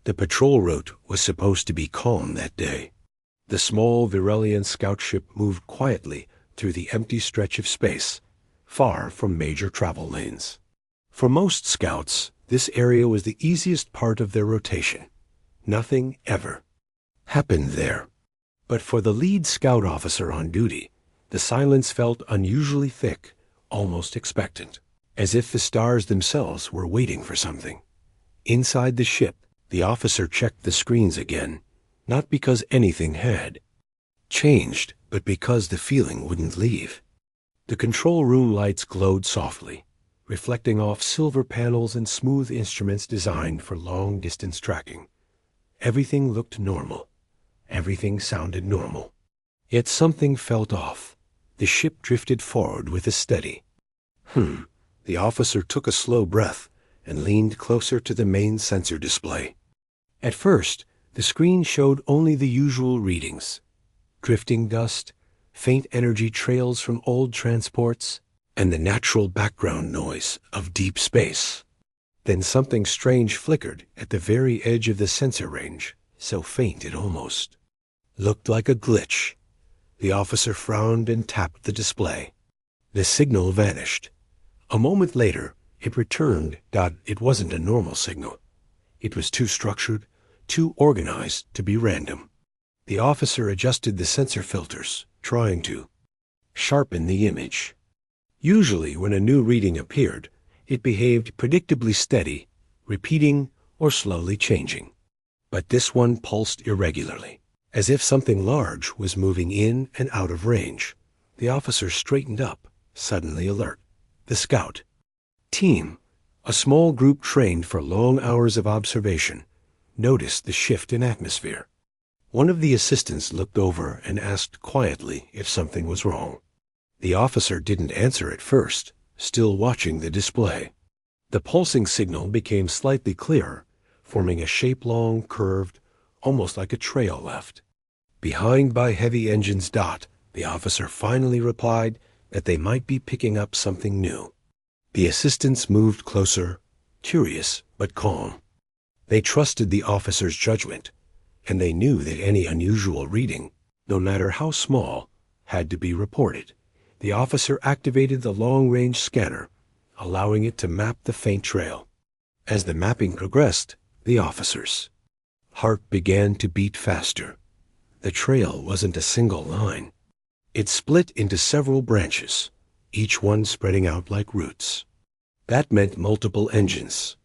The patrol route was supposed to be calm that day. The small Virelian scout ship moved quietly through the empty stretch of space, far from major travel lanes. For most scouts, this area was the easiest part of their rotation. Nothing ever happened there. But for the lead scout officer on duty, the silence felt unusually thick, almost expectant, as if the stars themselves were waiting for something. Inside the ship, the officer checked the screens again, not because anything had changed, but because the feeling wouldn't leave. The control room lights glowed softly, reflecting off silver panels and smooth instruments designed for long-distance tracking. Everything looked normal. Everything sounded normal. Yet something felt off. The ship drifted forward with a steady The officer took a slow breath and leaned closer to the main sensor display. At first, the screen showed only the usual readings: drifting dust, faint energy trails from old transports, and the natural background noise of deep space. Then something strange flickered at the very edge of the sensor range, so faint it almost looked like a glitch. The officer frowned and tapped the display. The signal vanished. A moment later, it returned. It wasn't a normal signal. It was too structured, too organized to be random. The officer adjusted the sensor filters, trying to sharpen the image. Usually, when a new reading appeared, it behaved predictably steady, repeating or slowly changing. But this one pulsed irregularly, as if something large was moving in and out of range. The officer straightened up, suddenly alert. The scout team, a small group trained for long hours of observation, noticed the shift in atmosphere. One of the assistants looked over and asked quietly if something was wrong. The officer didn't answer at first, still watching the display. The pulsing signal became slightly clearer, forming a shape-long, curved, almost like a trail left. Behind by heavy engines. The officer finally replied that they might be picking up something new. The assistants moved closer, curious but calm. They trusted the officer's judgment, and they knew that any unusual reading, no matter how small, had to be reported. The officer activated the long-range scanner, allowing it to map the faint trail. As the mapping progressed, the officer's heart began to beat faster. The trail wasn't a single line. It split into several branches, each one spreading out like roots. That meant multiple engines.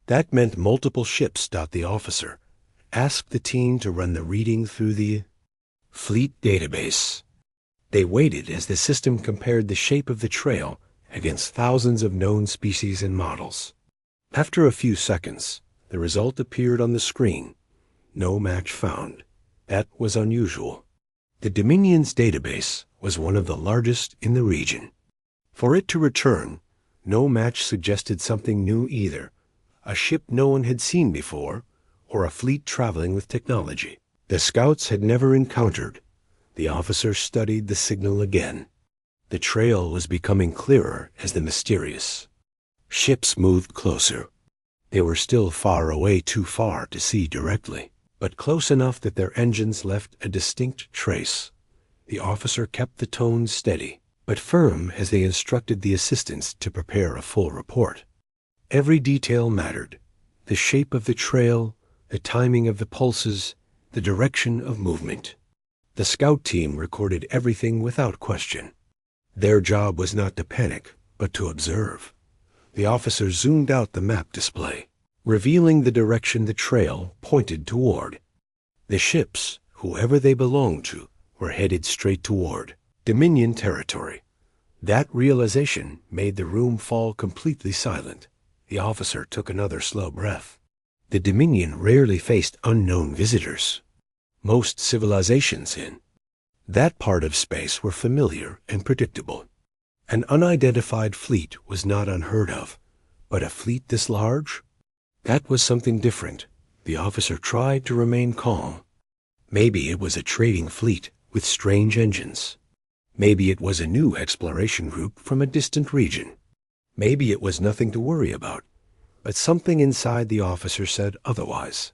That meant multiple ships. The officer asked the team to run the reading through the fleet database. They waited as the system compared the shape of the trail against thousands of known species and models. After a few seconds, the result appeared on the screen. No match found. That was unusual. The Dominion's database was one of the largest in the region. For it to return, no match suggested something new either, a ship no one had seen before, or a fleet traveling with technology the scouts had never encountered. The officer studied the signal again. The trail was becoming clearer as the mysterious ships moved closer. They were still far away, too far to see directly, but close enough that their engines left a distinct trace. The officer kept the tone steady, but firm as they instructed the assistants to prepare a full report. Every detail mattered: the shape of the trail, the timing of the pulses, the direction of movement. The scout team recorded everything without question. Their job was not to panic, but to observe. The officer zoomed out the map display, revealing the direction the trail pointed toward. The ships, whoever they belonged to, were headed straight toward Dominion territory. That realization made the room fall completely silent. The officer took another slow breath. The Dominion rarely faced unknown visitors. Most civilizations in that part of space were familiar and predictable. An unidentified fleet was not unheard of, but a fleet this large? That was something different. The officer tried to remain calm. Maybe it was a trading fleet with strange engines. Maybe it was a new exploration group from a distant region. Maybe it was nothing to worry about, but something inside the officer said otherwise.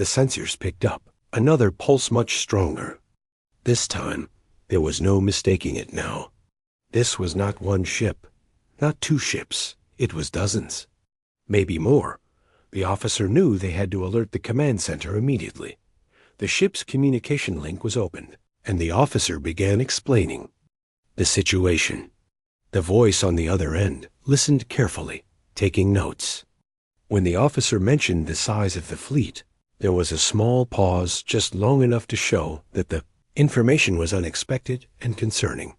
The sensors picked up another pulse much stronger. This time, there was no mistaking it now. This was not one ship, not two ships. It was dozens. Maybe more. The officer knew they had to alert the command center immediately. The ship's communication link was opened, and the officer began explaining the situation. The voice on the other end listened carefully, taking notes. When the officer mentioned the size of the fleet, there was a small pause, just long enough to show that the information was unexpected and concerning.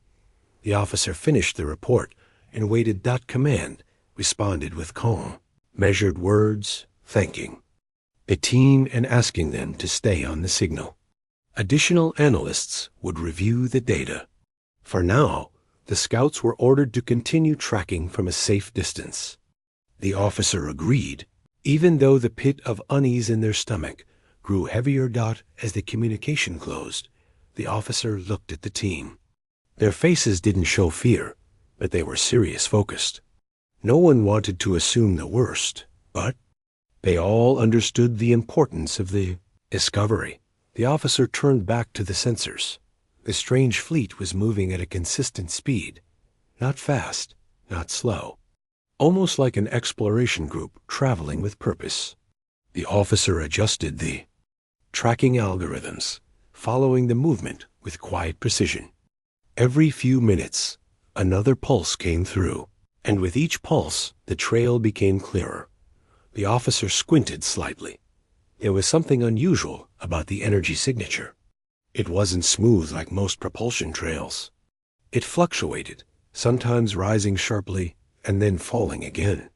The officer finished the report and waited. Command responded with calm, measured words, thanking the team and asking them to stay on the signal. Additional analysts would review the data. For now, the scouts were ordered to continue tracking from a safe distance. The officer agreed, even though the pit of unease in their stomach grew heavier. As the communication closed, the officer looked at the team. Their faces didn't show fear, but they were serious, focused. No one wanted to assume the worst, but they all understood the importance of the discovery. The officer turned back to the sensors. The strange fleet was moving at a consistent speed, not fast, not slow, almost like an exploration group traveling with purpose. The officer adjusted the tracking algorithms, following the movement with quiet precision. Every few minutes, another pulse came through, and with each pulse, the trail became clearer. The officer squinted slightly. There was something unusual about the energy signature. It wasn't smooth like most propulsion trails. It fluctuated, sometimes rising sharply and then falling again.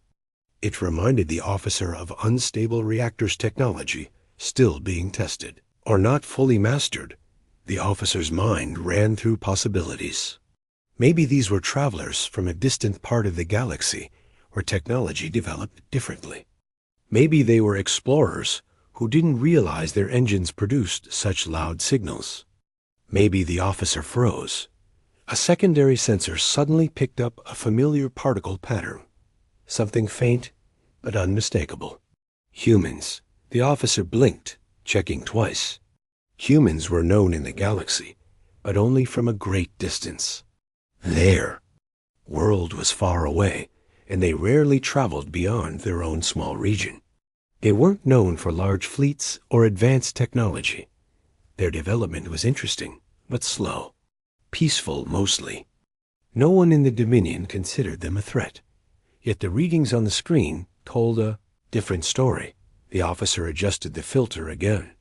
It reminded the officer of unstable reactors technology still being tested, or not fully mastered. The officer's mind ran through possibilities. Maybe these were travelers from a distant part of the galaxy where technology developed differently. Maybe they were explorers who didn't realize their engines produced such loud signals. Maybe the officer froze. A secondary sensor suddenly picked up a familiar particle pattern, something faint but unmistakable. Humans. The officer blinked, checking twice. Humans were known in the galaxy, but only from a great distance. Their world was far away, and they rarely traveled beyond their own small region. They weren't known for large fleets or advanced technology. Their development was interesting, but slow. Peaceful, mostly. No one in the Dominion considered them a threat. Yet the readings on the screen told a different story. The officer adjusted the filter again.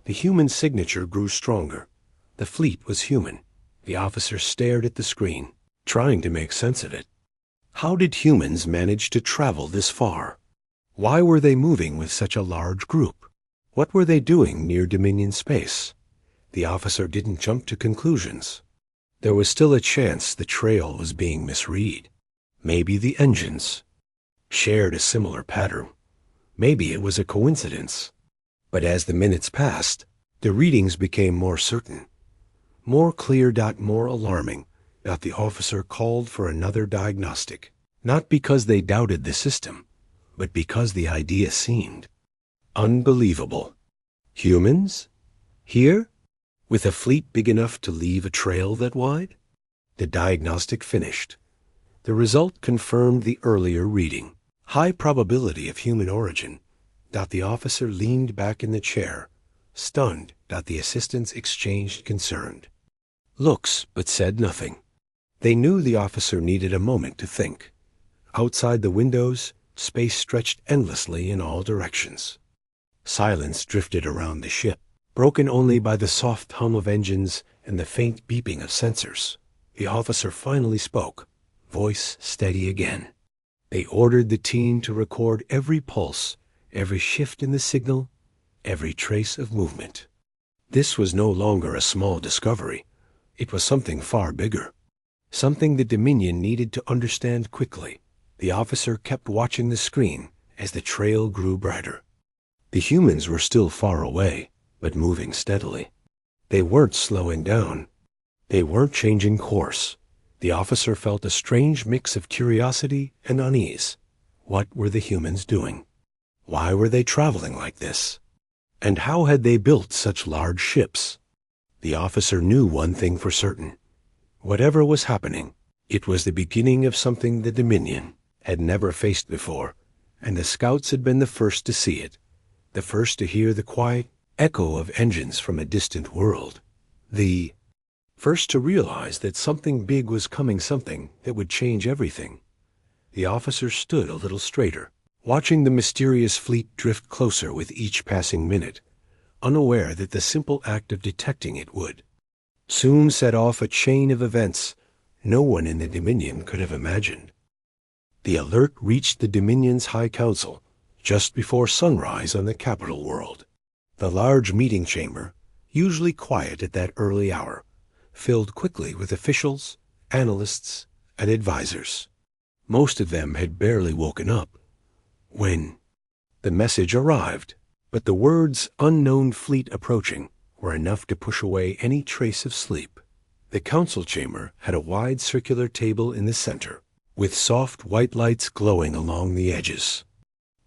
The human signature grew stronger. The fleet was human. The officer stared at the screen, trying to make sense of it. How did humans manage to travel this far? Why were they moving with such a large group? What were they doing near Dominion space? The officer didn't jump to conclusions. There was still a chance the trail was being misread. Maybe the engines shared a similar pattern. Maybe it was a coincidence. But as the minutes passed, the readings became more certain, more clear. More alarming. The officer called for another diagnostic, not because they doubted the system, but because the idea seemed unbelievable. Humans? Here? With a fleet big enough to leave a trail that wide? The diagnostic finished. The result confirmed the earlier reading. High probability of human origin. The officer leaned back in the chair, stunned. The assistants exchanged concerned looks, but said nothing. They knew the officer needed a moment to think. Outside the windows, space stretched endlessly in all directions. Silence drifted around the ship, broken only by the soft hum of engines and the faint beeping of sensors. The officer finally spoke, voice steady again. They ordered the team to record every pulse, every shift in the signal, every trace of movement. This was no longer a small discovery. It was something far bigger. Something the Dominion needed to understand quickly. The officer kept watching the screen as the trail grew brighter. The humans were still far away, but moving steadily. They weren't slowing down. They weren't changing course. The officer felt a strange mix of curiosity and unease. What were the humans doing? Why were they traveling like this? And how had they built such large ships? The officer knew one thing for certain. Whatever was happening, it was the beginning of something the Dominion had never faced before, and the scouts had been the first to see it, the first to hear the quiet echo of engines from a distant world, the first to realize that something big was coming, something that would change everything. The officer stood a little straighter, watching the mysterious fleet drift closer with each passing minute, unaware that the simple act of detecting it would soon set off a chain of events no one in the Dominion could have imagined. The alert reached the Dominion's High Council just before sunrise on the capital world. The large meeting chamber, usually quiet at that early hour, filled quickly with officials, analysts, and advisors. Most of them had barely woken up when the message arrived, but the words "unknown fleet approaching" were enough to push away any trace of sleep. The council chamber had a wide circular table in the center, with soft white lights glowing along the edges.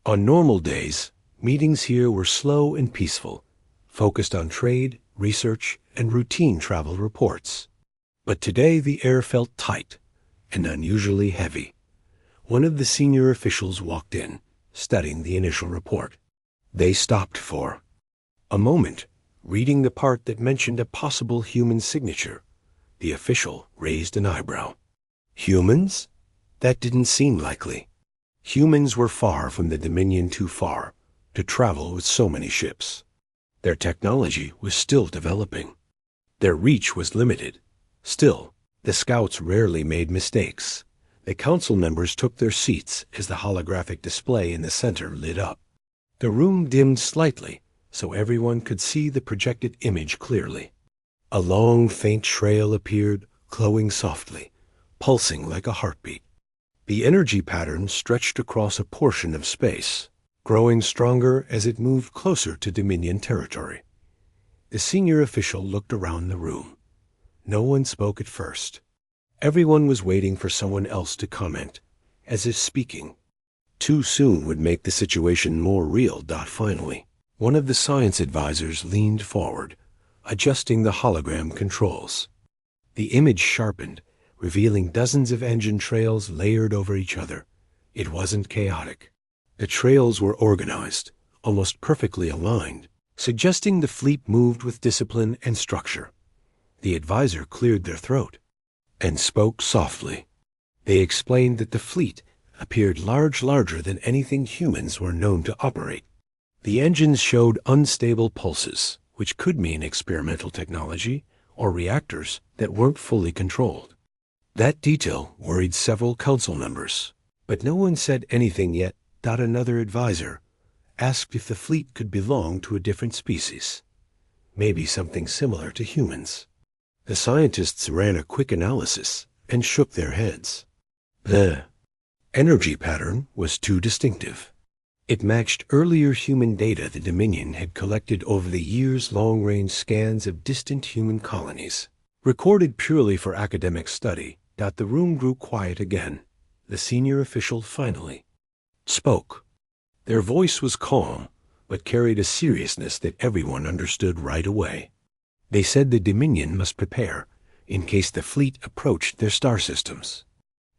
On normal days, meetings here were slow and peaceful, focused on trade, research, and routine travel reports. But today the air felt tight and unusually heavy. One of the senior officials walked in, studying the initial report. They stopped for a moment, reading the part that mentioned a possible human signature. The official raised an eyebrow. Humans? That didn't seem likely. Humans were far from the Dominion, too far to travel with so many ships. Their technology was still developing. Their reach was limited. Still, the scouts rarely made mistakes. The council members took their seats as the holographic display in the center lit up. The room dimmed slightly so everyone could see the projected image clearly. A long, faint trail appeared, glowing softly, pulsing like a heartbeat. The energy pattern stretched across a portion of space, growing stronger as it moved closer to Dominion territory. The senior official looked around the room. No one spoke at first. Everyone was waiting for someone else to comment, as if speaking too soon would make the situation more real. Finally, one of the science advisors leaned forward, adjusting the hologram controls. The image sharpened, revealing dozens of engine trails layered over each other. It wasn't chaotic. The trails were organized, almost perfectly aligned, suggesting the fleet moved with discipline and structure. The advisor cleared their throat and spoke softly. They explained that the fleet appeared larger than anything humans were known to operate. The engines showed unstable pulses, which could mean experimental technology or reactors that weren't fully controlled. That detail worried several council members, but no one said anything yet. Another advisor asked if the fleet could belong to a different species, maybe something similar to humans. The scientists ran a quick analysis and shook their heads. The energy pattern was too distinctive. It matched earlier human data the Dominion had collected over the years' long-range scans of distant human colonies, recorded purely for academic study. The room grew quiet again. The senior official finally spoke. Their voice was calm, but carried a seriousness that everyone understood right away. They said the Dominion must prepare in case the fleet approached their star systems.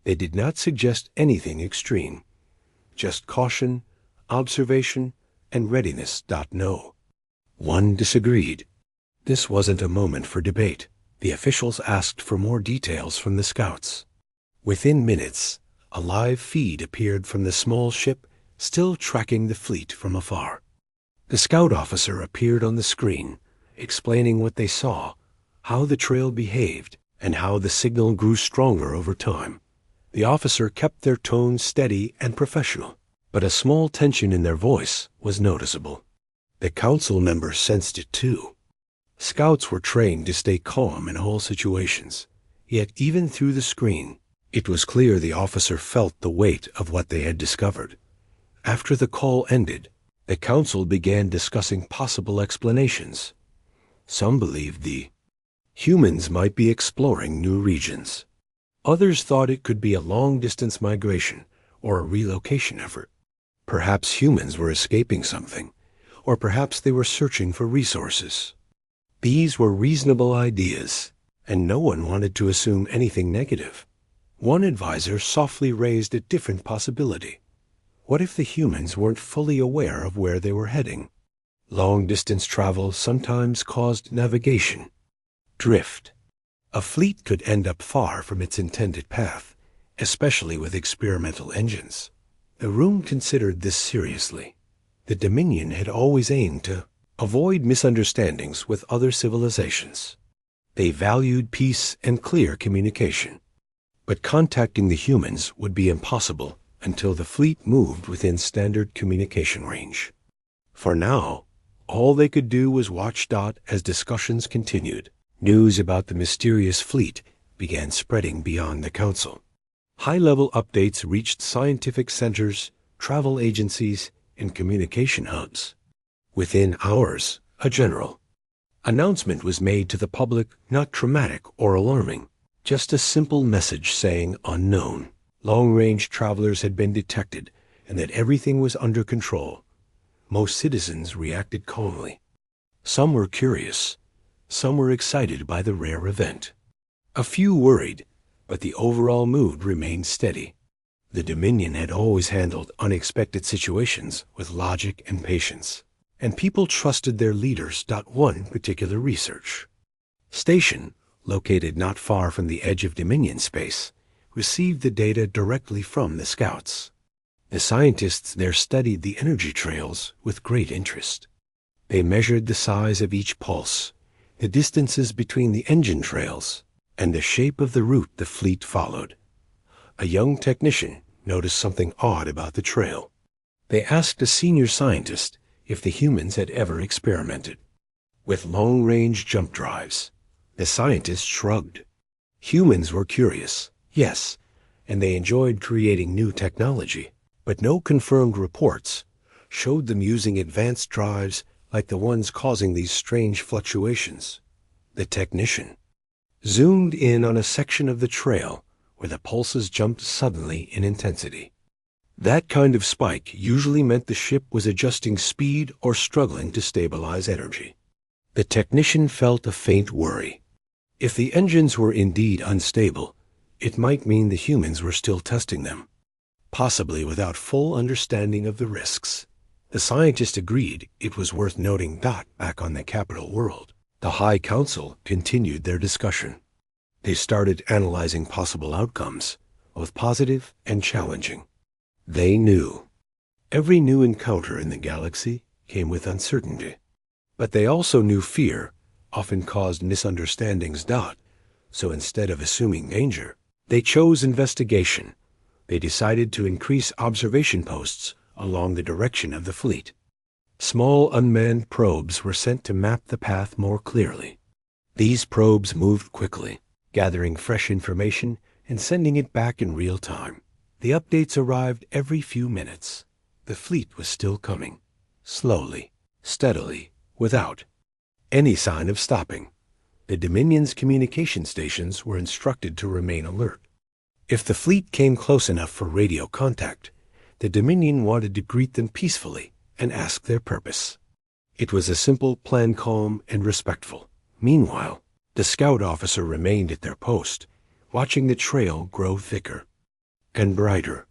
They did not suggest anything extreme, just caution, observation, and readiness. No one disagreed. This wasn't a moment for debate. The officials asked for more details from the scouts. Within minutes, a live feed appeared from the small ship, still tracking the fleet from afar. The scout officer appeared on the screen, explaining what they saw, how the trail behaved, and how the signal grew stronger over time. The officer kept their tone steady and professional, but a small tension in their voice was noticeable. The council members sensed it too. Scouts were trained to stay calm in all situations, yet even through the screen, it was clear the officer felt the weight of what they had discovered. After the call ended, the council began discussing possible explanations. Some believed the humans might be exploring new regions. Others thought it could be a long-distance migration or a relocation effort. Perhaps humans were escaping something, or perhaps they were searching for resources. These were reasonable ideas, and no one wanted to assume anything negative. One advisor softly raised a different possibility. What if the humans weren't fully aware of where they were heading? Long-distance travel sometimes caused navigation drift. A fleet could end up far from its intended path, especially with experimental engines. The room considered this seriously. The Dominion had always aimed to avoid misunderstandings with other civilizations. They valued peace and clear communication. But contacting the humans would be impossible until the fleet moved within standard communication range. For now, all they could do was watch as discussions continued. News about the mysterious fleet began spreading beyond the Council. High-level updates reached scientific centers, travel agencies, and communication hubs. Within hours, a general announcement was made to the public, not traumatic or alarming, just a simple message saying unknown. Long-range travelers had been detected and that everything was under control. Most citizens reacted calmly. Some were curious. Some were excited by the rare event. A few worried, but the overall mood remained steady. The Dominion had always handled unexpected situations with logic and patience, and people trusted their leaders. One particular research station, located not far from the edge of Dominion space, received the data directly from the scouts. The scientists there studied the energy trails with great interest. They measured the size of each pulse, the distances between the engine trails, and the shape of the route the fleet followed. A young technician noticed something odd about the trail. They asked a senior scientist if the humans had ever experimented with long-range jump drives. The scientist shrugged. Humans were curious, yes, and they enjoyed creating new technology, but no confirmed reports showed them using advanced drives like the ones causing these strange fluctuations. The technician zoomed in on a section of the trail where the pulses jumped suddenly in intensity. That kind of spike usually meant the ship was adjusting speed or struggling to stabilize energy. The technician felt a faint worry. If the engines were indeed unstable, it might mean the humans were still testing them, possibly without full understanding of the risks. The scientist agreed it was worth noting. Back on the capital world, the High Council continued their discussion. They started analyzing possible outcomes, both positive and challenging. They knew every new encounter in the galaxy came with uncertainty, but they also knew fear often caused misunderstandings. So instead of assuming danger, they chose investigation. They decided to increase observation posts along the direction of the fleet. Small unmanned probes were sent to map the path more clearly. These probes moved quickly, gathering fresh information and sending it back in real time. The updates arrived every few minutes. The fleet was still coming, slowly, steadily, without any sign of stopping. The Dominion's communication stations were instructed to remain alert. If the fleet came close enough for radio contact, the Dominion wanted to greet them peacefully and ask their purpose. It was a simple plan, calm and respectful. Meanwhile, the scout officer remained at their post, watching the trail grow thicker and brighter.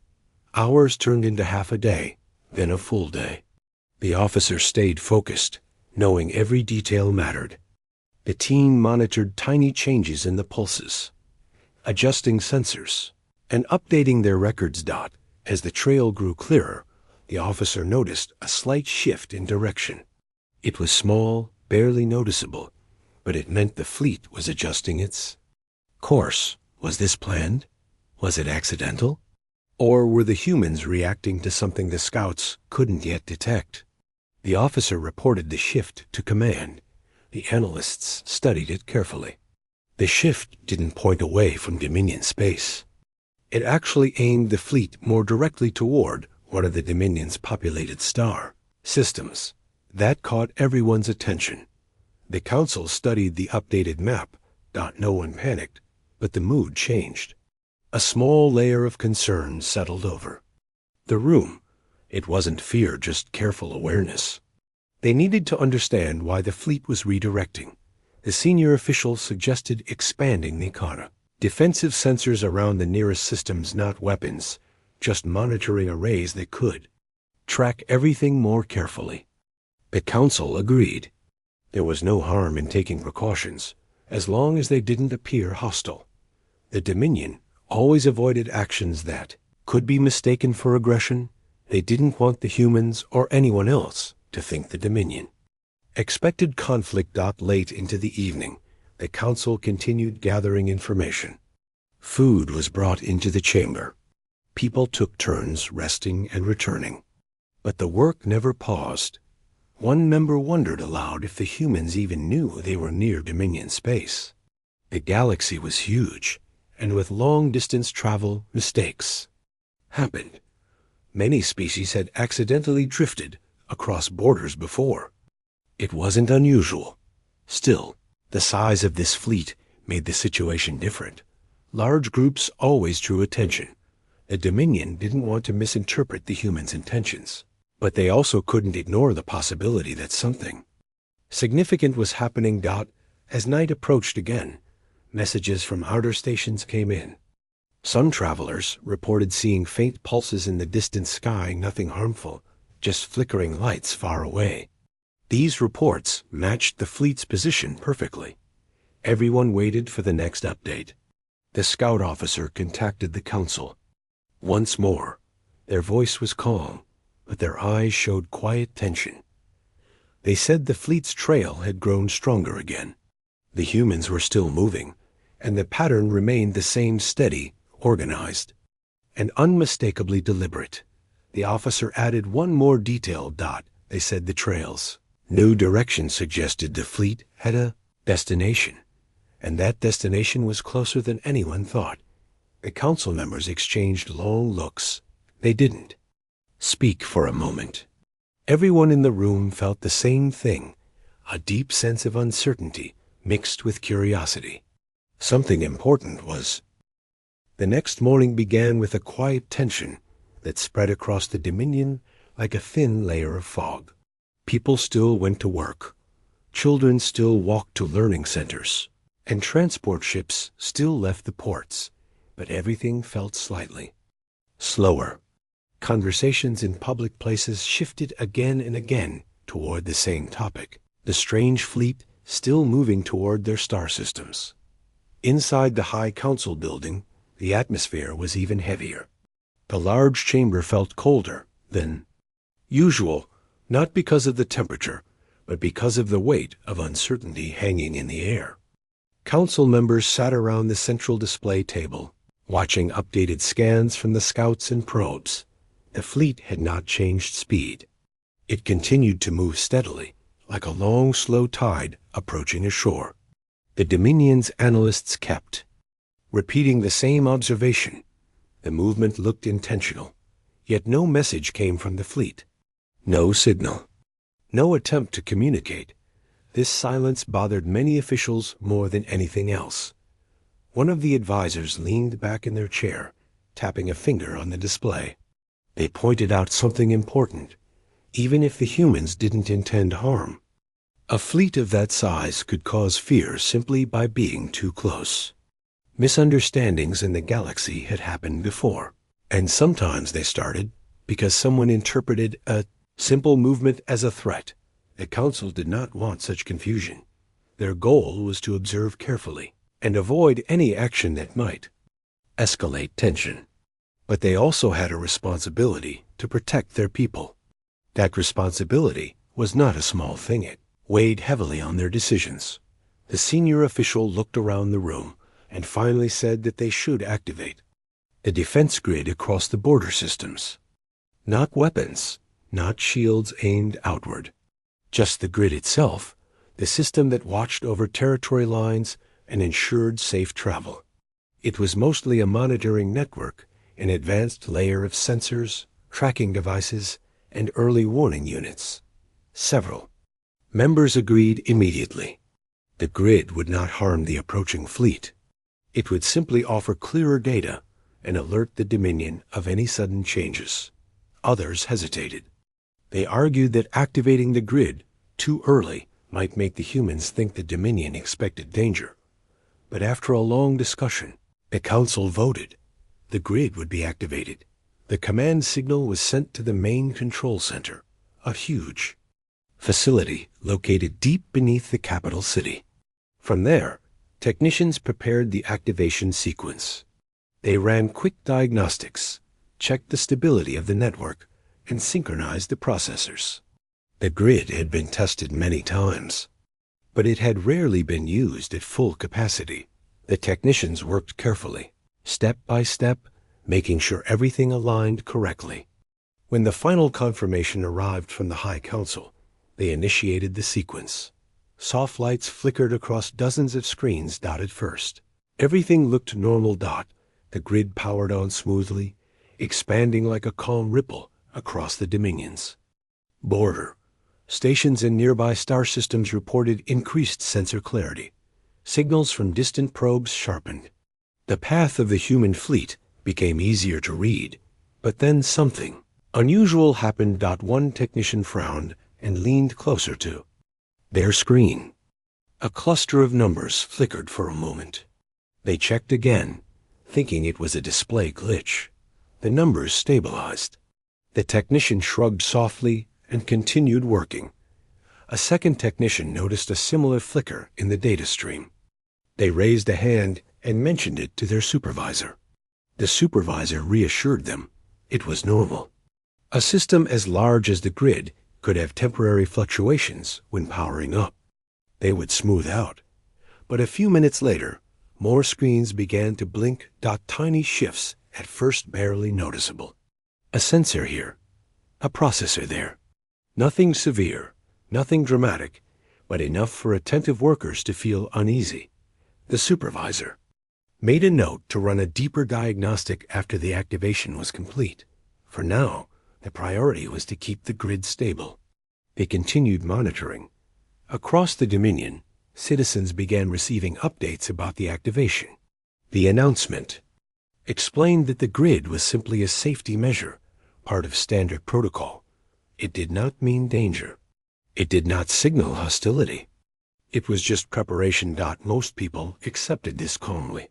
Hours turned into half a day, then a full day. The officer stayed focused, knowing every detail mattered. The team monitored tiny changes in the pulses, adjusting sensors, and updating their records. As the trail grew clearer, the officer noticed a slight shift in direction. It was small, barely noticeable, but it meant the fleet was adjusting its course. Was this planned? Was it accidental? Or were the humans reacting to something the scouts couldn't yet detect? The officer reported the shift to command. The analysts studied it carefully. The shift didn't point away from Dominion space. It actually aimed the fleet more directly toward one of the Dominion's populated star systems. That caught everyone's attention. The Council studied the updated map. No one panicked, but the mood changed. A small layer of concern settled over the room. It wasn't fear, just careful awareness. They needed to understand why the fleet was redirecting. The senior official suggested expanding the Ikana. Defensive sensors around the nearest systems, not weapons, just monitoring arrays that could track everything more carefully. The council agreed. There was no harm in taking precautions, as long as they didn't appear hostile. The Dominion always avoided actions that could be mistaken for aggression. They didn't want the humans or anyone else to think the Dominion expected conflict. Late into the evening, the council continued gathering information. Food was brought into the chamber. People took turns resting and returning. But the work never paused. One member wondered aloud if the humans even knew they were near Dominion space. The galaxy was huge, and with long-distance travel, mistakes happened. Many species had accidentally drifted across borders before. It wasn't unusual. Still, the size of this fleet made the situation different. Large groups always drew attention. The Dominion didn't want to misinterpret the humans' intentions, but they also couldn't ignore the possibility that something significant was happening. As night approached again, messages from outer stations came in. Some travelers reported seeing faint pulses in the distant sky, nothing harmful, just flickering lights far away. These reports matched the fleet's position perfectly. Everyone waited for the next update. The scout officer contacted the council. Once more, their voice was calm, but their eyes showed quiet tension. They said the fleet's trail had grown stronger again. The humans were still moving, and the pattern remained the same: steady, organized, and unmistakably deliberate. The officer added one more detail. They said the trail's new direction suggested the fleet had a destination, and that destination was closer than anyone thought. The council members exchanged long looks. They didn't speak for a moment. Everyone in the room felt the same thing, a deep sense of uncertainty mixed with curiosity. Something important was. The next morning began with a quiet tension that spread across the Dominion like a thin layer of fog. People still went to work. Children still walked to learning centers, and transport ships still left the ports, but everything felt slightly slower. Conversations in public places shifted again and again toward the same topic: the strange fleet still moving toward their star systems. Inside the High Council building, the atmosphere was even heavier. The large chamber felt colder than usual, not because of the temperature, but because of the weight of uncertainty hanging in the air. Council members sat around the central display table, watching updated scans from the scouts and probes. The fleet had not changed speed. It continued to move steadily, like a long, slow tide approaching a shore. The Dominion's analysts kept repeating the same observation. The movement looked intentional, yet no message came from the fleet. No signal. No attempt to communicate. This silence bothered many officials more than anything else. One of the advisors leaned back in their chair, tapping a finger on the display. They pointed out something important, even if the humans didn't intend harm. A fleet of that size could cause fear simply by being too close. Misunderstandings in the galaxy had happened before, and sometimes they started because someone interpreted a simple movement as a threat. The council did not want such confusion. Their goal was to observe carefully and avoid any action that might escalate tension. But they also had a responsibility to protect their people. That responsibility was not a small thing. It weighed heavily on their decisions. The senior official looked around the room and finally said that they should activate the defense grid across the border systems. Not weapons, not shields aimed outward. Just the grid itself, the system that watched over territory lines and ensured safe travel. It was mostly a monitoring network, an advanced layer of sensors, tracking devices, and early warning units. Several members agreed immediately. The grid would not harm the approaching fleet. It would simply offer clearer data and alert the Dominion of any sudden changes. Others hesitated. They argued that activating the grid too early might make the humans think the Dominion expected danger. But after a long discussion, the council voted. The grid would be activated. The command signal was sent to the main control center, a huge facility located deep beneath the capital city. From there, technicians prepared the activation sequence. They ran quick diagnostics, checked the stability of the network, and synchronized the processors. The grid had been tested many times, but it had rarely been used at full capacity. The technicians worked carefully, step by step, making sure everything aligned correctly. When the final confirmation arrived from the High Council, they initiated the sequence. Soft lights flickered across dozens of screens dotted first. Everything looked normal. The grid powered on smoothly, expanding like a calm ripple across the dominions. Border stations and nearby star systems reported increased sensor clarity. Signals from distant probes sharpened. The path of the human fleet became easier to read, but then something unusual happened. One technician frowned and leaned closer to their screen. A cluster of numbers flickered for a moment. They checked again, thinking it was a display glitch. The numbers stabilized. The technician shrugged softly and continued working. A second technician noticed a similar flicker in the data stream. They raised a hand and mentioned it to their supervisor. The supervisor reassured them it was normal. A system as large as the grid could have temporary fluctuations when powering up. They would smooth out. But a few minutes later, more screens began to blink. Tiny shifts, at first barely noticeable. A sensor here, a processor there. Nothing severe, nothing dramatic, but enough for attentive workers to feel uneasy. The supervisor made a note to run a deeper diagnostic after the activation was complete. For now, the priority was to keep the grid stable. They continued monitoring. Across the Dominion, citizens began receiving updates about the activation. The announcement explained that the grid was simply a safety measure, part of standard protocol. It did not mean danger. It did not signal hostility. It was just preparation. Most people accepted this calmly.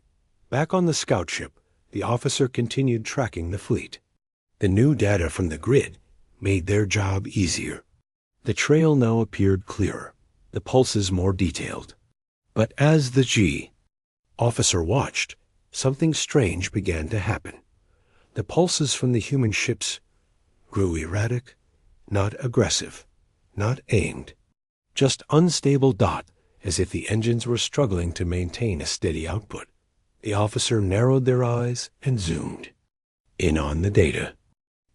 Back on the scout ship, the officer continued tracking the fleet. The new data from the grid made their job easier. The trail now appeared clearer, the pulses more detailed. But as the officer watched, something strange began to happen. The pulses from the human ships grew erratic, not aggressive, not aimed, just unstable. As if the engines were struggling to maintain a steady output. The officer narrowed their eyes and zoomed in on the data.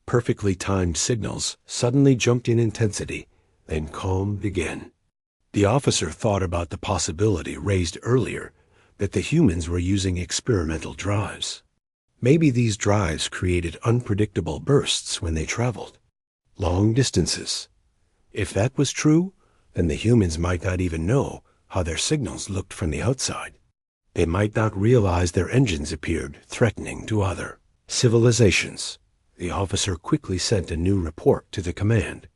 Perfectly timed signals suddenly jumped in intensity, then calmed again. The officer thought about the possibility raised earlier that the humans were using experimental drives. Maybe these drives created unpredictable bursts when they traveled. Long distances. If that was true, then the humans might not even know how their signals looked from the outside. They might not realize their engines appeared threatening to other civilizations. The officer quickly sent a new report to the command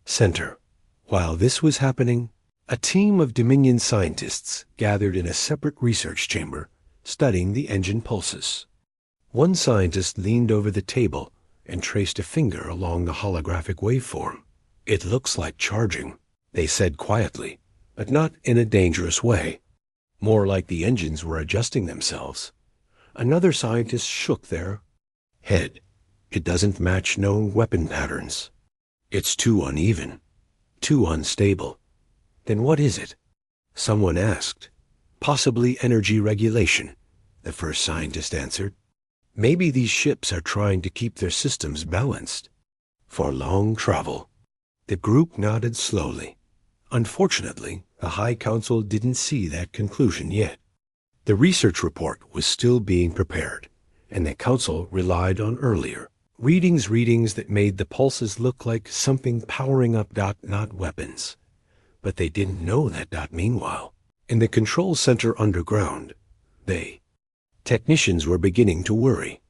center. While this was happening, a team of Dominion scientists gathered in a separate research chamber, studying the engine pulses. One scientist leaned over the table and traced a finger along the holographic waveform. "It looks like charging," they said quietly, but not in a dangerous way. More like the engines were adjusting themselves. Another scientist shook their head. "It doesn't match known weapon patterns. It's too uneven, too unstable." "Then what is it?" someone asked. "Possibly energy regulation," the first scientist answered. "Maybe these ships are trying to keep their systems balanced for long travel." The group nodded slowly. Unfortunately, the High Council didn't see that conclusion yet. The research report was still being prepared, and the Council relied on earlier readings that made the pulses look like something powering up. Not weapons. But they didn't know that. Meanwhile, in the control center underground, technicians were beginning to worry.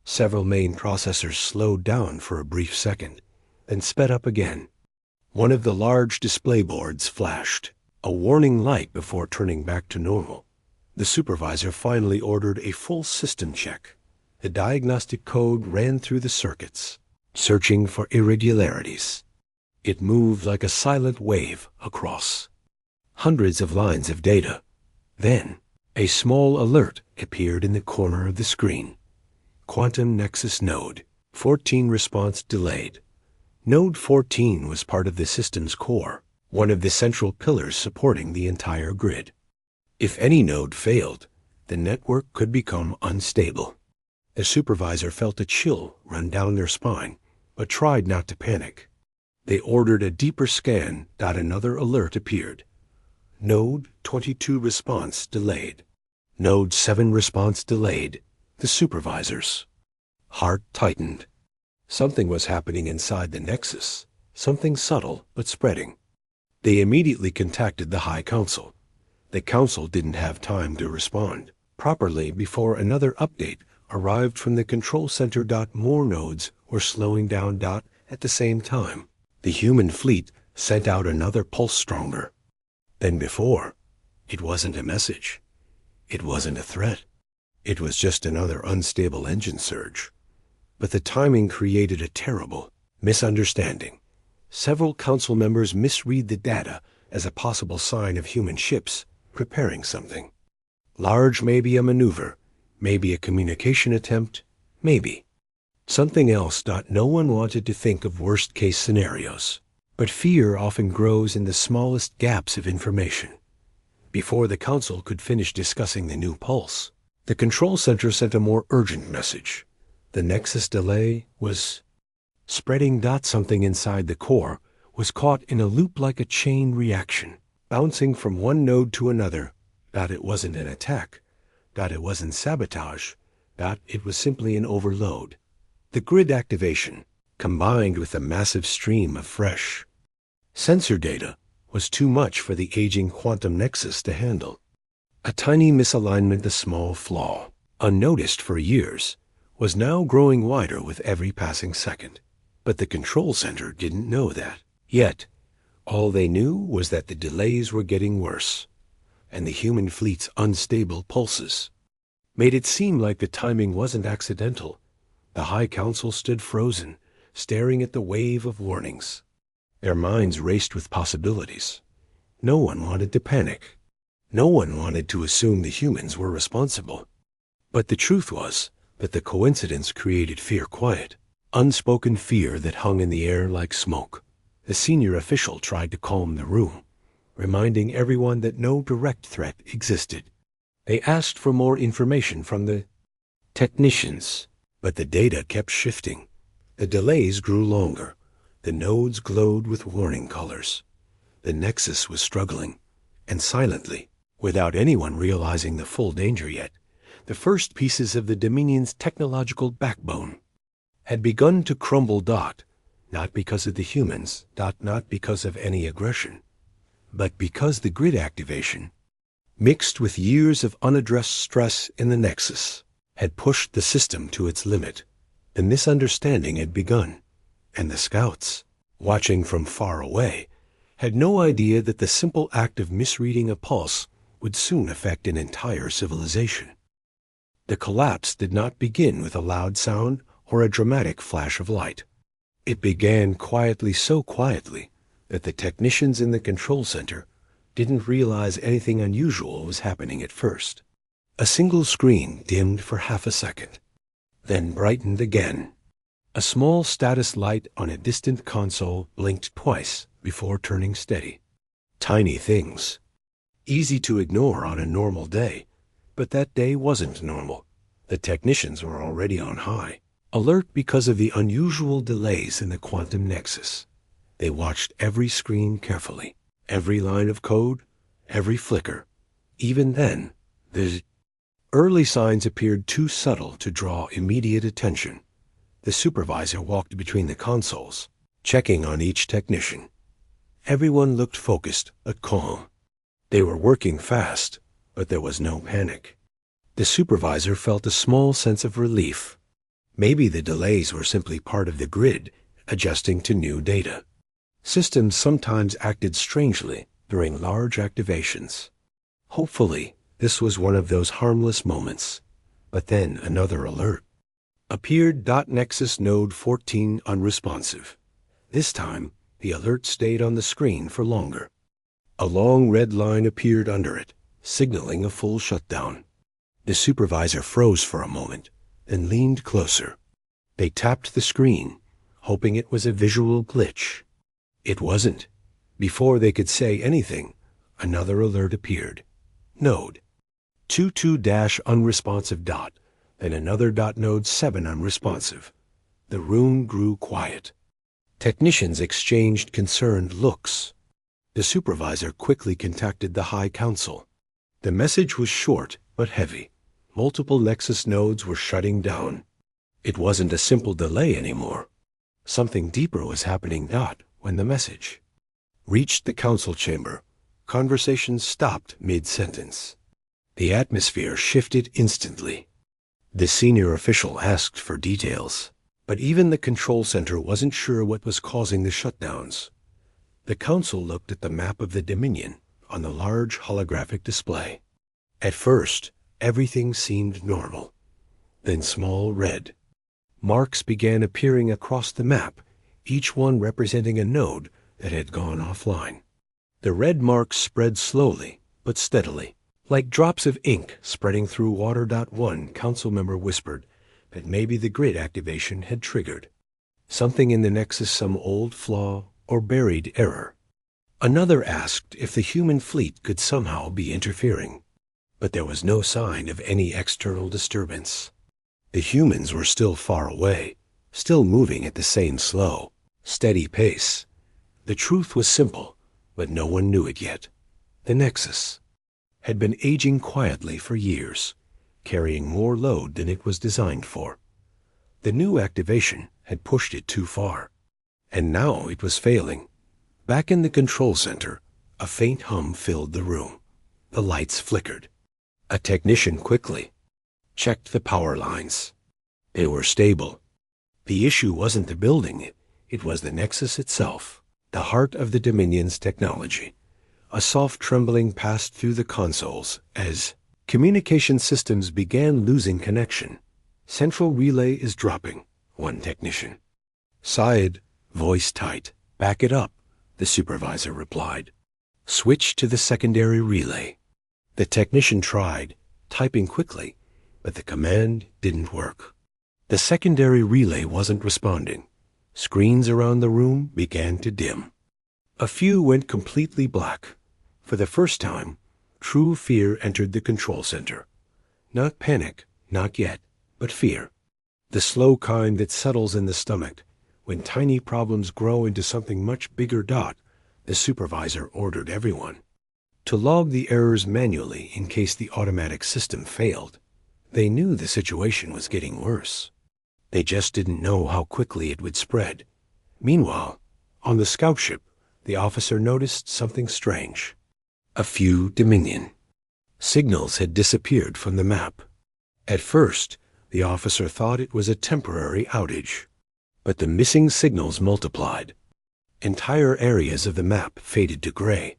Several main processors slowed down for a brief second, then sped up again. One of the large display boards flashed, a warning light before turning back to normal. The supervisor finally ordered a full system check. The diagnostic code ran through the circuits, searching for irregularities. It moved like a silent wave across hundreds of lines of data. Then, a small alert appeared in the corner of the screen. Quantum Nexus Node 14 response delayed. Node 14 was part of the system's core, one of the central pillars supporting the entire grid. If any node failed, the network could become unstable. The supervisor felt a chill run down their spine, but tried not to panic. They ordered a deeper scan. Another alert appeared. Node 22 response delayed. Node 7 response delayed. The supervisor's heart tightened. Something was happening inside the Nexus, something subtle but spreading. They immediately contacted the High Council. The Council didn't have time to respond properly before another update arrived from the control center. More nodes were slowing down. At the same time, the human fleet sent out another pulse stronger than before. It wasn't a message. It wasn't a threat. It was just another unstable engine surge. But the timing created a terrible misunderstanding. Several council members misread the data as a possible sign of human ships preparing something. Large, maybe a maneuver, maybe a communication attempt, maybe something else. No one wanted to think of worst-case scenarios. But fear often grows in the smallest gaps of information. Before the council could finish discussing the new pulse, the control center sent a more urgent message. The Nexus delay was spreading. Something inside the core was caught in a loop like a chain reaction, bouncing from one node to another. It wasn't an attack. It wasn't sabotage. It was simply an overload. The grid activation, combined with a massive stream of fresh sensor data, was too much for the aging quantum nexus to handle. A tiny misalignment, a small flaw, unnoticed for years, was now growing wider with every passing second. But the control center didn't know that. Yet, all they knew was that the delays were getting worse, and the human fleet's unstable pulses made it seem like the timing wasn't accidental. The High Council stood frozen, staring at the wave of warnings. Their minds raced with possibilities. No one wanted to panic. No one wanted to assume the humans were responsible. But the truth was that the coincidence created fear, quiet, unspoken fear that hung in the air like smoke. The senior official tried to calm the room, reminding everyone that no direct threat existed. They asked for more information from the technicians, but the data kept shifting. The delays grew longer. The nodes glowed with warning colors. The Nexus was struggling, and silently, without anyone realizing the full danger yet, the first pieces of the Dominion's technological backbone had begun to crumble. Not because of the humans, not because of any aggression, but because the grid activation, mixed with years of unaddressed stress in the Nexus, had pushed the system to its limit. The misunderstanding had begun, and the scouts, watching from far away, had no idea that the simple act of misreading a pulse would soon affect an entire civilization. The collapse did not begin with a loud sound or a dramatic flash of light. It began quietly, so quietly that the technicians in the control center didn't realize anything unusual was happening at first. A single screen dimmed for half a second, then brightened again. A small status light on a distant console blinked twice before turning steady. Tiny things, easy to ignore on a normal day, but that day wasn't normal. The technicians were already on high alert because of the unusual delays in the quantum nexus. They watched every screen carefully, every line of code, every flicker. Even then, the early signs appeared too subtle to draw immediate attention. The supervisor walked between the consoles, checking on each technician. Everyone looked focused, but calm. They were working fast, but there was no panic. The supervisor felt a small sense of relief. Maybe the delays were simply part of the grid adjusting to new data. Systems sometimes acted strangely during large activations. Hopefully, this was one of those harmless moments. But then another alert appeared. Nexus node 14 unresponsive. This time, the alert stayed on the screen for longer. A long red line appeared under it, signaling a full shutdown. The supervisor froze for a moment, then leaned closer. They tapped the screen, hoping it was a visual glitch. It wasn't. Before they could say anything, another alert appeared. Node 22-unresponsive. Then another. Node 7 unresponsive. The room grew quiet. Technicians exchanged concerned looks. The supervisor quickly contacted the High Council. The message was short but heavy. Multiple Nexus nodes were shutting down. It wasn't a simple delay anymore. Something deeper was happening. When the message reached the council chamber, conversations stopped mid-sentence. The atmosphere shifted instantly. The senior official asked for details, but even the control center wasn't sure what was causing the shutdowns. The council looked at the map of the Dominion on the large holographic display. At first, everything seemed normal. Then small red marks began appearing across the map, each one representing a node that had gone offline. The red marks spread slowly but steadily, like drops of ink spreading through water. One council member whispered that maybe the grid activation had triggered something in the Nexus, some old flaw or buried error. Another asked if the human fleet could somehow be interfering, but there was no sign of any external disturbance. The humans were still far away, still moving at the same slow, steady pace. The truth was simple, but no one knew it yet. The Nexus had been aging quietly for years, carrying more load than it was designed for. The new activation had pushed it too far, and now it was failing. Back in the control center, a faint hum filled the room. The lights flickered. A technician quickly checked the power lines. They were stable. The issue wasn't the building, it was the Nexus itself, the heart of the Dominion's technology. A soft trembling passed through the consoles as communication systems began losing connection. Central relay is dropping, one technician. Syed, voice tight. Back it up, the supervisor replied. Switch to the secondary relay. The technician tried, typing quickly, but the command didn't work. The secondary relay wasn't responding. Screens around the room began to dim. A few went completely black. For the first time, true fear entered the control center. Not panic, not yet, but fear. The slow kind that settles in the stomach when tiny problems grow into something much bigger. The supervisor ordered everyone to log the errors manually in case the automatic system failed. They knew the situation was getting worse. They just didn't know how quickly it would spread. Meanwhile, on the scout ship, the officer noticed something strange. A few Dominion signals had disappeared from the map. At first, the officer thought it was a temporary outage, but the missing signals multiplied. Entire areas of the map faded to gray.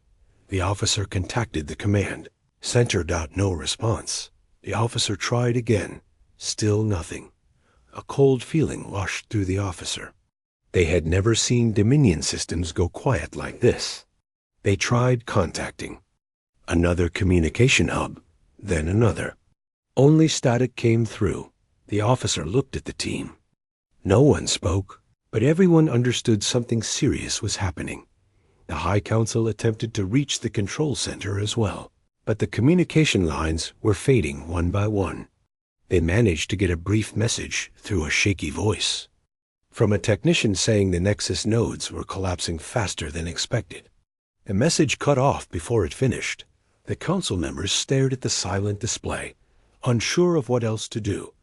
The officer contacted the command center. No response. The officer tried again. Still nothing. A cold feeling washed through the officer. They had never seen Dominion systems go quiet like this. They tried contacting another communication hub, then another. Only static came through. The officer looked at the team. No one spoke, but everyone understood something serious was happening. The High Council attempted to reach the control center as well, but the communication lines were fading one by one. They managed to get a brief message through a shaky voice from a technician saying the Nexus nodes were collapsing faster than expected. The message cut off before it finished. The council members stared at the silent display, unsure of what else to do.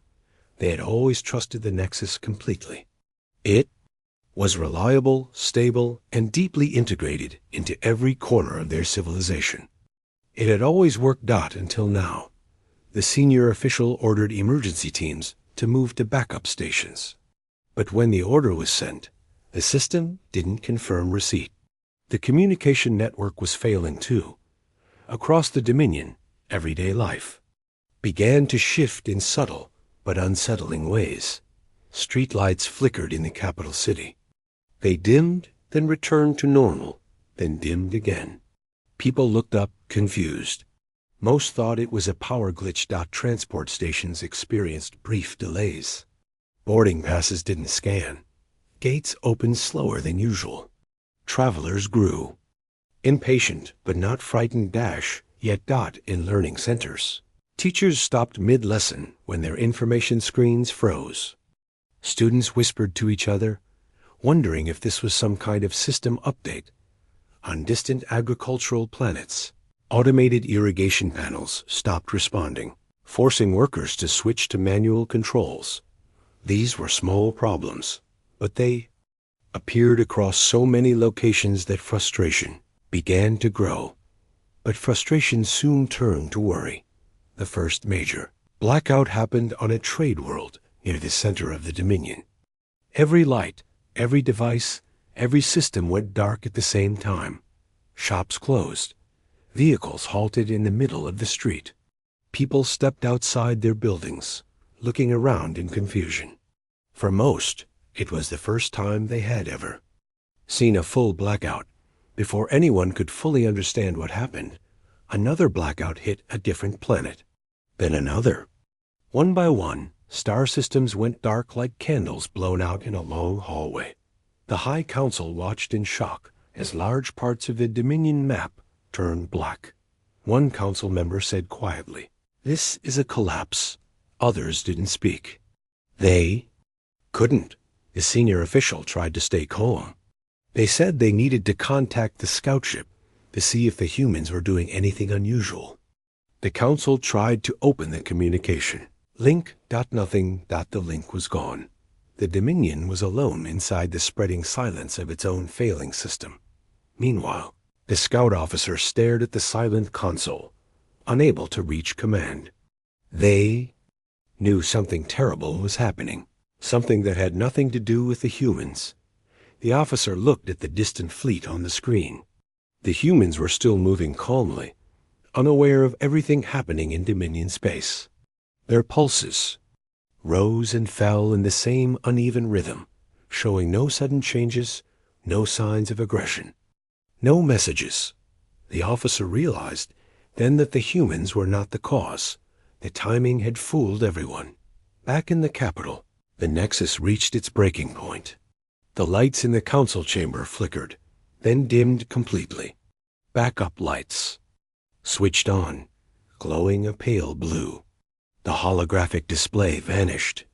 They had always trusted the Nexus completely. It was reliable, stable, and deeply integrated into every corner of their civilization. It had always worked until now. The senior official ordered emergency teams to move to backup stations. But when the order was sent, The system didn't confirm receipt. The communication network was failing too. Across the Dominion, everyday life began to shift in subtle but unsettling ways. Streetlights flickered in the capital city. They dimmed, then returned to normal, then dimmed again. People looked up, confused. Most thought it was a power glitch. Transport stations experienced brief delays. Boarding passes didn't scan. Gates opened slower than usual. Travelers grew. Impatient but not frightened, yet in learning centers. Teachers stopped mid-lesson when their information screens froze. Students whispered to each other, wondering if this was some kind of system update. On distant agricultural planets, automated irrigation panels stopped responding, forcing workers to switch to manual controls. These were small problems, but they appeared across so many locations that frustration began to grow. But frustration soon turned to worry. The first major blackout happened on a trade world near the center of the Dominion. Every light, every device, every system went dark at the same time. Shops closed. Vehicles halted in the middle of the street. People stepped outside their buildings, looking around in confusion. For most, it was the first time they had ever seen a full blackout. Before anyone could fully understand what happened, another blackout hit a different planet. Then another. One by one, star systems went dark like candles blown out in a long hallway. The High Council watched in shock as large parts of the Dominion map turned black. One council member said quietly, "This is a collapse." Others didn't speak. They couldn't. The senior official tried to stay calm. They said they needed to contact the scout ship to see if the humans were doing anything unusual. The council tried to open the communication. Link.nothing. The link was gone. The Dominion was alone inside the spreading silence of its own failing system. Meanwhile, the scout officer stared at the silent console, unable to reach command. They knew something terrible was happening, something that had nothing to do with the humans. The officer looked at the distant fleet on the screen. The humans were still moving calmly, unaware of everything happening in Dominion space. Their pulses rose and fell in the same uneven rhythm, showing no sudden changes, no signs of aggression, no messages. The officer realized then that the humans were not the cause. The timing had fooled everyone. Back in the capital, the Nexus reached its breaking point. The lights in the council chamber flickered, then dimmed completely. Backup lights switched on, glowing a pale blue. The holographic display vanished.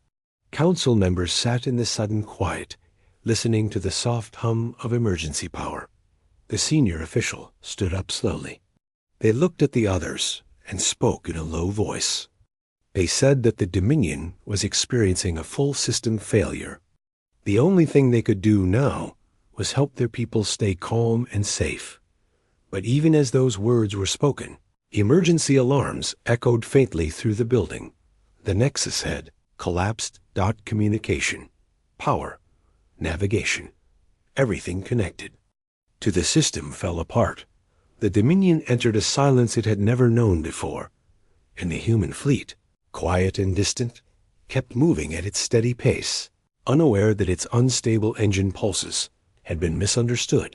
Council members sat in the sudden quiet, listening to the soft hum of emergency power. The senior official stood up slowly. They looked at the others and spoke in a low voice. They said that the Dominion was experiencing a full system failure. The only thing they could do now was help their people stay calm and safe. But even as those words were spoken, emergency alarms echoed faintly through the building. The Nexus had collapsed. Communication, power, navigation, everything connected to the system fell apart. The Dominion entered a silence it had never known before, and the human fleet, quiet and distant, kept moving at its steady pace, unaware that its unstable engine pulses had been misunderstood,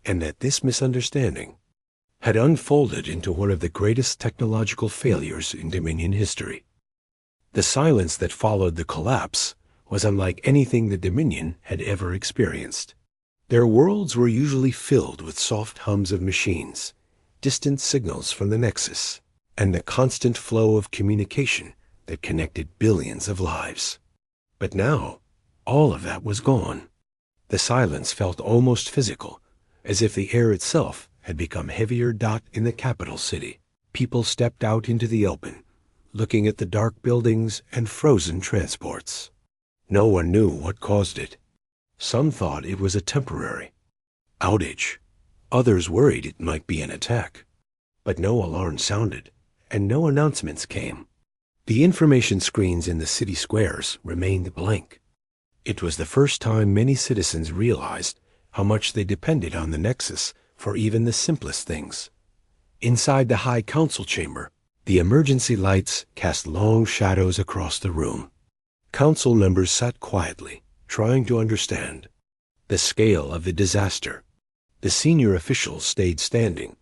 and that this misunderstanding had unfolded into one of the greatest technological failures in Dominion history. The silence that followed the collapse was unlike anything the Dominion had ever experienced. Their worlds were usually filled with soft hums of machines, distant signals from the Nexus, and the constant flow of communication that connected billions of lives. But now, all of that was gone. The silence felt almost physical, as if the air itself had become heavier. In the capital city, people stepped out into the open, looking at the dark buildings and frozen transports. No one knew what caused it. Some thought it was a temporary outage. Others worried it might be an attack. But no alarm sounded, and no announcements came. The information screens in the city squares remained blank. It was the first time many citizens realized how much they depended on the Nexus for even the simplest things. Inside the High Council chamber, the emergency lights cast long shadows across the room. Council members sat quietly, trying to understand the scale of the disaster. The senior officials stayed standing,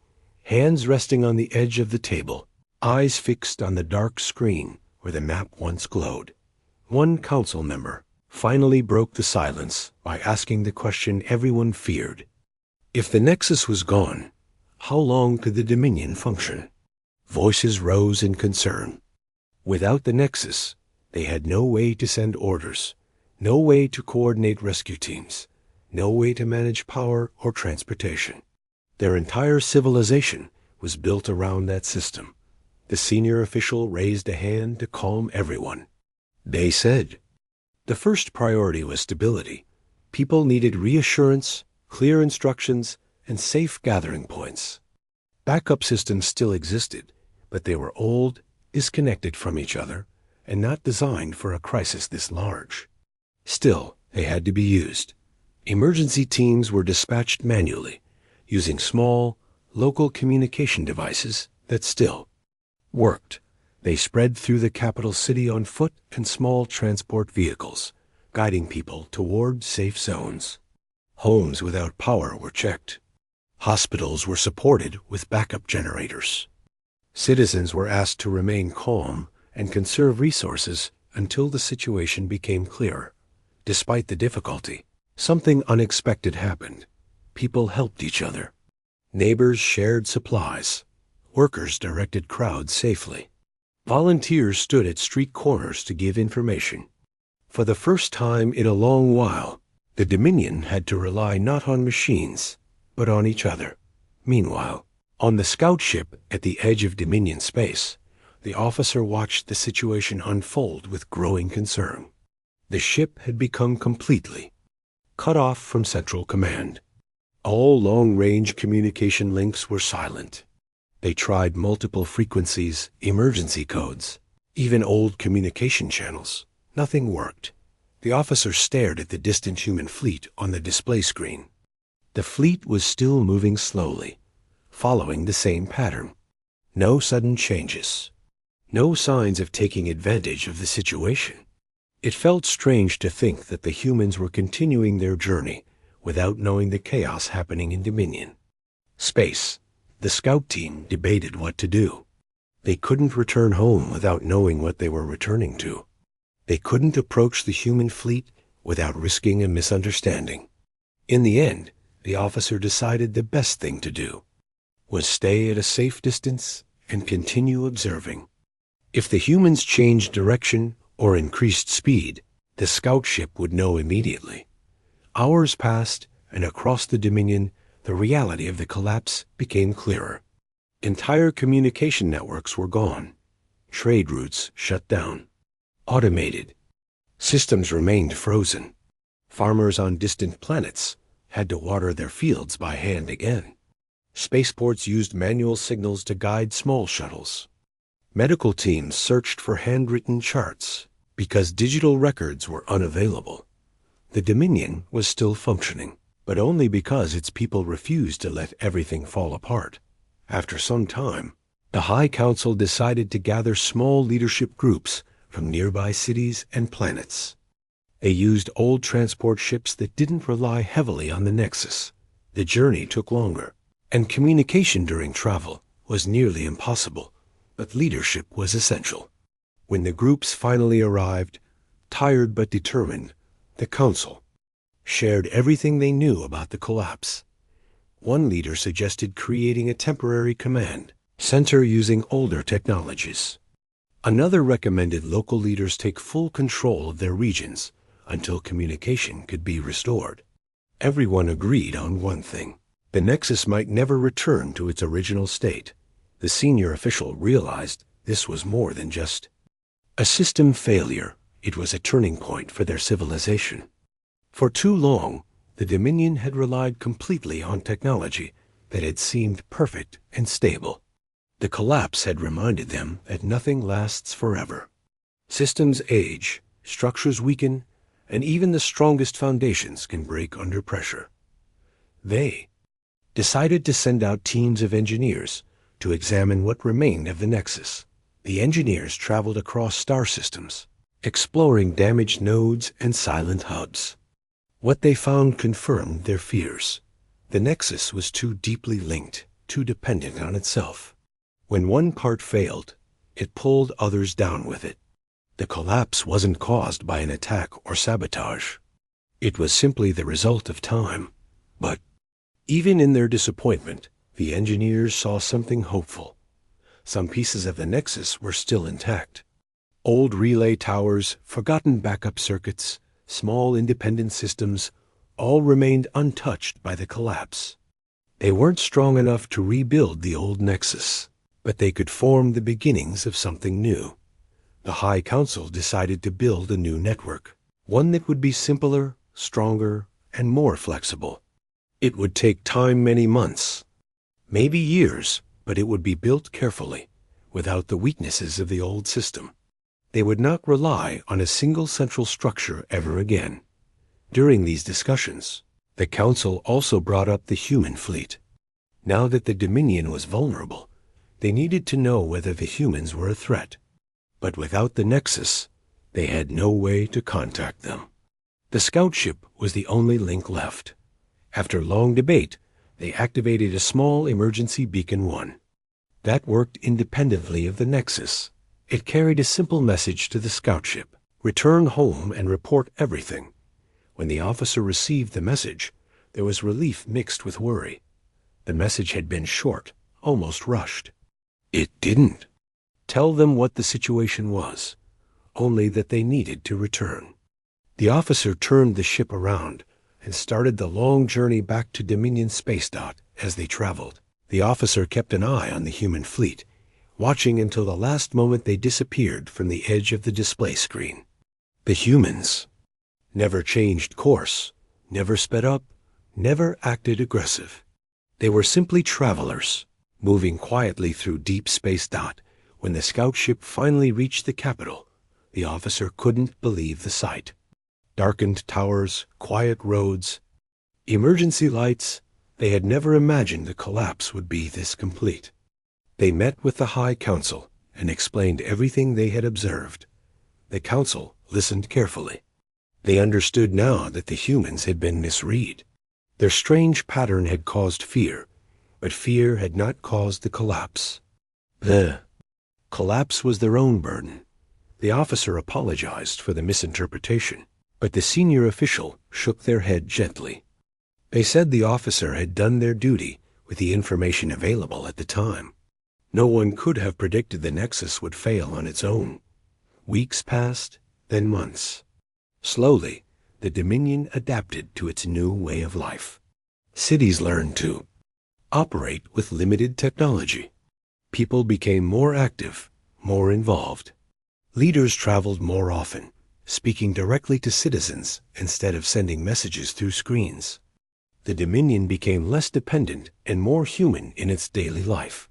hands resting on the edge of the table, eyes fixed on the dark screen where the map once glowed. One council member finally broke the silence by asking the question everyone feared. If the Nexus was gone, how long could the Dominion function? Voices rose in concern. Without the Nexus, they had no way to send orders, no way to coordinate rescue teams, no way to manage power or transportation. Their entire civilization was built around that system. The senior official raised a hand to calm everyone. They said, the first priority was stability. People needed reassurance, clear instructions, and safe gathering points. Backup systems still existed, but they were old, disconnected from each other, and not designed for a crisis this large. Still, they had to be used. Emergency teams were dispatched manually, using small, local communication devices that still worked. They spread through the capital city on foot and small transport vehicles, guiding people toward safe zones. Homes without power were checked. Hospitals were supported with backup generators. Citizens were asked to remain calm and conserve resources until the situation became clearer. Despite the difficulty, something unexpected happened. People helped each other. Neighbors shared supplies. Workers directed crowds safely. Volunteers stood at street corners to give information. For the first time in a long while, the Dominion had to rely not on machines, but on each other. Meanwhile, on the scout ship at the edge of Dominion space, the officer watched the situation unfold with growing concern. The ship had become completely cut off from Central Command. All long-range communication links were silent. They tried multiple frequencies, emergency codes, even old communication channels. Nothing worked. The officer stared at the distant human fleet on the display screen. The fleet was still moving slowly, following the same pattern. No sudden changes. No signs of taking advantage of the situation. It felt strange to think that the humans were continuing their journey without knowing the chaos happening in Dominion. Space. The scout team debated what to do. They couldn't return home without knowing what they were returning to. They couldn't approach the human fleet without risking a misunderstanding. In the end, the officer decided the best thing to do was stay at a safe distance and continue observing. If the humans changed direction or increased speed, the scout ship would know immediately. Hours passed, and across the Dominion, the reality of the collapse became clearer. Entire communication networks were gone. Trade routes shut down. Automated. Systems remained frozen. Farmers on distant planets had to water their fields by hand again. Spaceports used manual signals to guide small shuttles. Medical teams searched for handwritten charts because digital records were unavailable. The Dominion was still functioning, but only because its people refused to let everything fall apart. After some time, the High Council decided to gather small leadership groups from nearby cities and planets. They used old transport ships that didn't rely heavily on the Nexus. The journey took longer, and communication during travel was nearly impossible, but leadership was essential. When the groups finally arrived, tired but determined, the Council shared everything they knew about the collapse. One leader suggested creating a temporary command center using older technologies. Another recommended local leaders take full control of their regions until communication could be restored. Everyone agreed on one thing. The Nexus might never return to its original state. The senior official realized this was more than just a system failure. It was a turning point for their civilization. For too long, the Dominion had relied completely on technology that had seemed perfect and stable. The collapse had reminded them that nothing lasts forever. Systems age, structures weaken, and even the strongest foundations can break under pressure. They decided to send out teams of engineers to examine what remained of the Nexus. The engineers traveled across star systems, exploring damaged nodes and silent hubs. What they found confirmed their fears. The Nexus was too deeply linked, too dependent on itself. When one part failed, it pulled others down with it. The collapse wasn't caused by an attack or sabotage. It was simply the result of time. But even in their disappointment, the engineers saw something hopeful. Some pieces of the Nexus were still intact. Old relay towers, forgotten backup circuits, small independent systems, all remained untouched by the collapse. They weren't strong enough to rebuild the old Nexus, but they could form the beginnings of something new. The High Council decided to build a new network, one that would be simpler, stronger, and more flexible. It would take time, many months, maybe years, but it would be built carefully, without the weaknesses of the old system. They would not rely on a single central structure ever again. During these discussions, the Council also brought up the human fleet. Now that the Dominion was vulnerable, they needed to know whether the humans were a threat. But without the Nexus, they had no way to contact them. The scout ship was the only link left. After long debate, they activated a small emergency beacon 1. That worked independently of the Nexus. It carried a simple message to the scout ship: return home and report everything. When the officer received the message, there was relief mixed with worry. The message had been short, almost rushed. It didn't tell them what the situation was, only that they needed to return. The officer turned the ship around and started the long journey back to Dominion Space Dot. As they traveled, the officer kept an eye on the human fleet, watching until the last moment they disappeared from the edge of the display screen. The humans never changed course, never sped up, never acted aggressive. They were simply travelers, moving quietly through Deep Space Dot. When the scout ship finally reached the capital, the officer couldn't believe the sight. Darkened towers, quiet roads, emergency lights. They had never imagined the collapse would be this complete. They met with the High Council and explained everything they had observed. The Council listened carefully. They understood now that the humans had been misread. Their strange pattern had caused fear, but fear had not caused the collapse. The collapse was their own burden. The officer apologized for the misinterpretation, but the senior official shook their head gently. They said the officer had done their duty with the information available at the time. No one could have predicted the Nexus would fail on its own. Weeks passed, then months. Slowly, the Dominion adapted to its new way of life. Cities learned to operate with limited technology. People became more active, more involved. Leaders traveled more often, speaking directly to citizens instead of sending messages through screens. The Dominion became less dependent and more human in its daily life.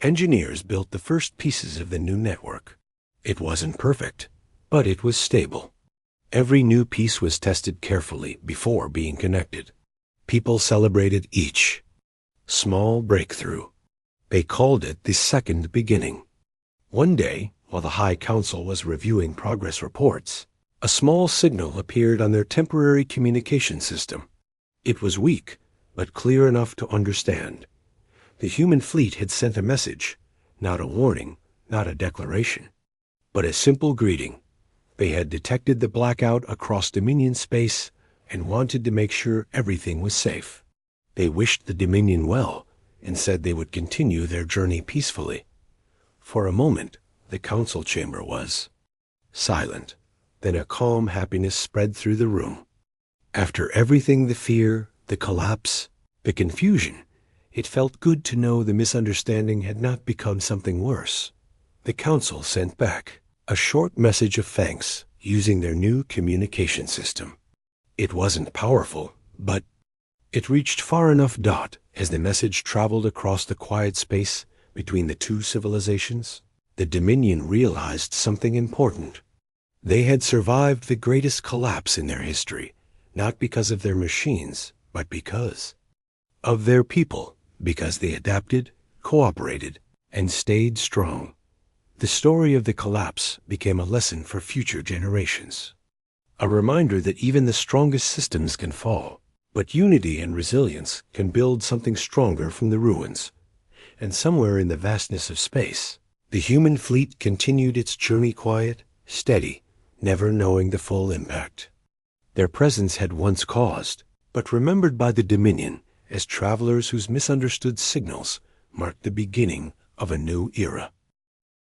Engineers built the first pieces of the new network. It wasn't perfect, but it was stable. Every new piece was tested carefully before being connected. People celebrated each small breakthrough. They called it the second beginning. One day, while the High Council was reviewing progress reports, a small signal appeared on their temporary communication system. It was weak, but clear enough to understand. The human fleet had sent a message, not a warning, not a declaration, but a simple greeting. They had detected the blackout across Dominion space and wanted to make sure everything was safe. They wished the Dominion well and said they would continue their journey peacefully. For a moment, the council chamber was silent. Then a calm happiness spread through the room. After everything, the fear, the collapse, the confusion, it felt good to know the misunderstanding had not become something worse. The council sent back a short message of thanks using their new communication system. It wasn't powerful, but it reached far enough. As the message traveled across the quiet space between the two civilizations, the Dominion realized something important. They had survived the greatest collapse in their history, not because of their machines, but because of their people, because they adapted, cooperated, and stayed strong. The story of the collapse became a lesson for future generations. A reminder that even the strongest systems can fall, but unity and resilience can build something stronger from the ruins. And somewhere in the vastness of space, the human fleet continued its journey quiet, steady, never knowing the full impact their presence had once caused, but remembered by the Dominion as travelers whose misunderstood signals marked the beginning of a new era.